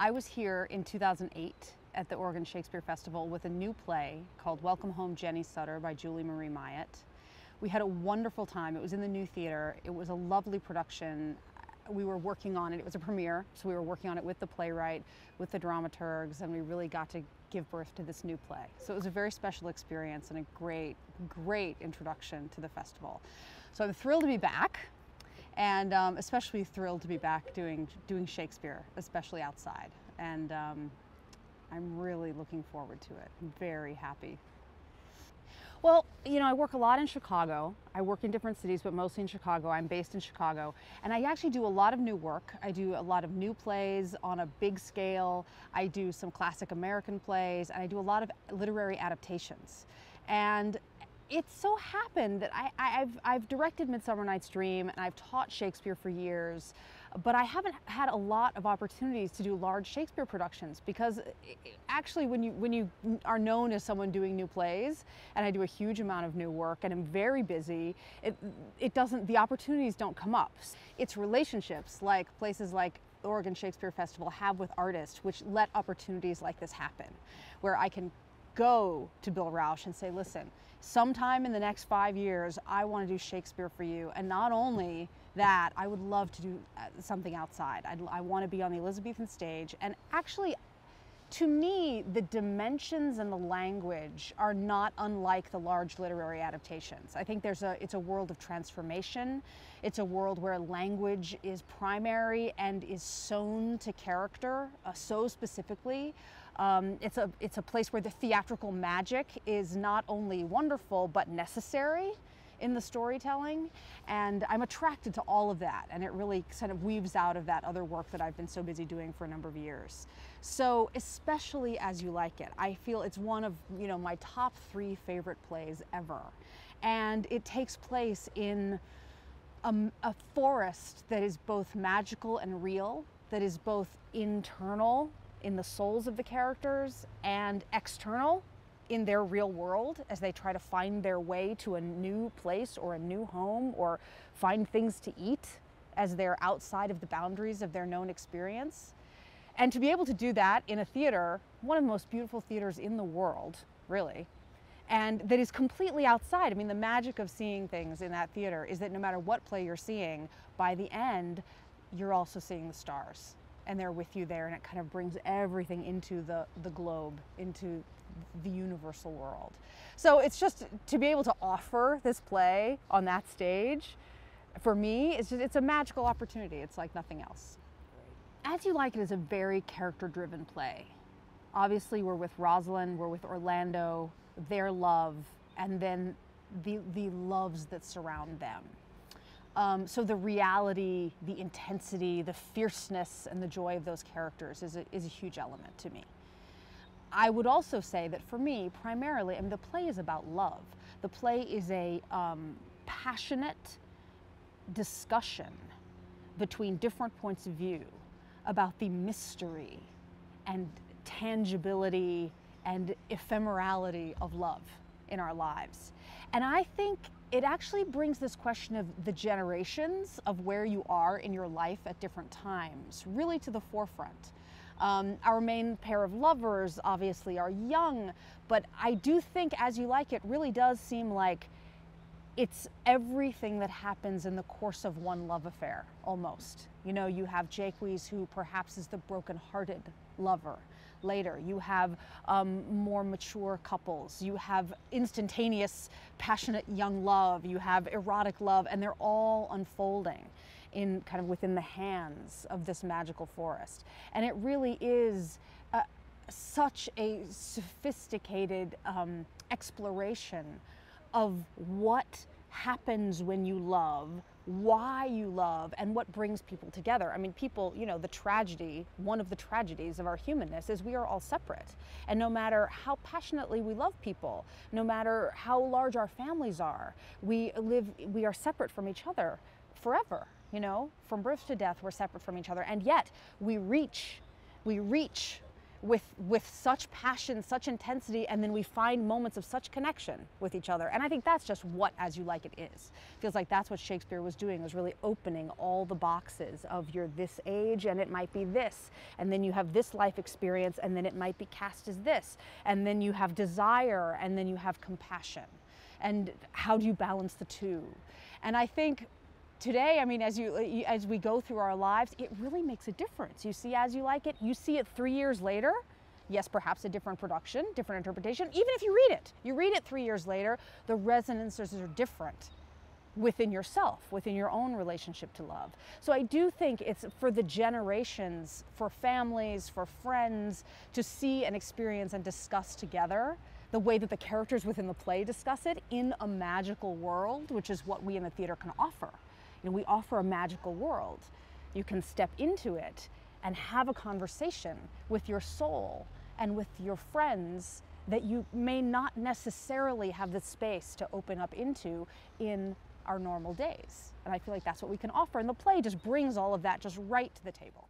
I was here in 2008 at the Oregon Shakespeare Festival with a new play called Welcome Home, Jenny Sutter by Julie Marie Myatt. We had a wonderful time. It was in the new theater. It was a lovely production. We were working on it. It was a premiere, so we were working on it with the playwright, with the dramaturgs, and we really got to give birth to this new play. So it was a very special experience and a great, great introduction to the festival. So I'm thrilled to be back, and especially thrilled to be back doing Shakespeare, especially outside. And I'm really looking forward to it. I'm very happy. Well, you know, I work a lot in Chicago. I work in different cities, but mostly in Chicago. I'm based in Chicago. And I actually do a lot of new work. I do a lot of new plays on a big scale. I do some classic American plays, and I do a lot of literary adaptations. And it so happened that I've directed Midsummer Night's Dream, and I've taught Shakespeare for years, but I haven't had a lot of opportunities to do large Shakespeare productions, because actually when you are known as someone doing new plays, and I do a huge amount of new work and I'm very busy, the opportunities don't come up. It's relationships like places like the Oregon Shakespeare Festival have with artists, which let opportunities like this happen, where I can go to Bill Rausch and say, listen, sometime in the next 5 years, I want to do Shakespeare for you. And not only that, I would love to do something outside. I want to be on the Elizabethan stage. And actually, to me, the dimensions and the language are not unlike the large literary adaptations. I think it's a world of transformation. It's a world where language is primary and is sewn to character so specifically. It's a place where the theatrical magic is not only wonderful but necessary in the storytelling, and I'm attracted to all of that, and it really kind of weaves out of that other work that I've been so busy doing for a number of years. So especially As You Like It, I feel it's one of, you know, my top 3 favorite plays ever, and it takes place in a forest that is both magical and real, that is both internal in the souls of the characters and external in their real world as they try to find their way to a new place or a new home, or find things to eat as they're outside of the boundaries of their known experience. And to be able to do that in a theater, one of the most beautiful theaters in the world, really, and that is completely outside. I mean, the magic of seeing things in that theater is that no matter what play you're seeing, by the end, you're also seeing the stars, and they're with you there, and it kind of brings everything into the globe, into the universal world. So it's just to be able to offer this play on that stage, for me, it's a magical opportunity. It's like nothing else. As You Like It is a very character-driven play. Obviously, we're with Rosalind, we're with Orlando, their love, and then the loves that surround them. So the reality, the intensity, the fierceness, and the joy of those characters is a huge element to me. I would also say that for me, primarily, I mean, the play is about love. The play is a passionate discussion between different points of view about the mystery and tangibility and ephemerality of love in our lives. And I think it actually brings this question of the generations of where you are in your life at different times really to the forefront. Our main pair of lovers obviously are young, but I do think As You Like It really does seem like it's everything that happens in the course of one love affair, almost. You know, you have Jaques, who perhaps is the broken-hearted lover. Later, you have more mature couples. You have instantaneous, passionate young love. You have erotic love, and they're all unfolding in kind of within the hands of this magical forest. And it really is such a sophisticated exploration of what happens when you love, why you love, and what brings people together. I mean, people, you know, the tragedy, one of the tragedies of our humanness is we are all separate. And no matter how passionately we love people, no matter how large our families are, we are separate from each other forever, you know, from birth to death, we're separate from each other. And yet we reach with such passion, such intensity, and then we find moments of such connection with each other. And I think that's just what As You Like It is. Feels like that's what Shakespeare was doing, was really opening all the boxes of you're this age and it might be this, and then you have this life experience and then it might be cast as this, and then you have desire and then you have compassion. And how do you balance the two? And I think today, I mean, as we go through our lives, it really makes a difference. You see As You Like It, you see it 3 years later. Yes, perhaps a different production, different interpretation. Even if you read it 3 years later, the resonances are different within yourself, within your own relationship to love. So I do think it's for the generations, for families, for friends, to see and experience and discuss together the way that the characters within the play discuss it in a magical world, which is what we in the theater can offer. You know, we offer a magical world. You can step into it and have a conversation with your soul and with your friends that you may not necessarily have the space to open up into in our normal days. And I feel like that's what we can offer. And the play just brings all of that just right to the table.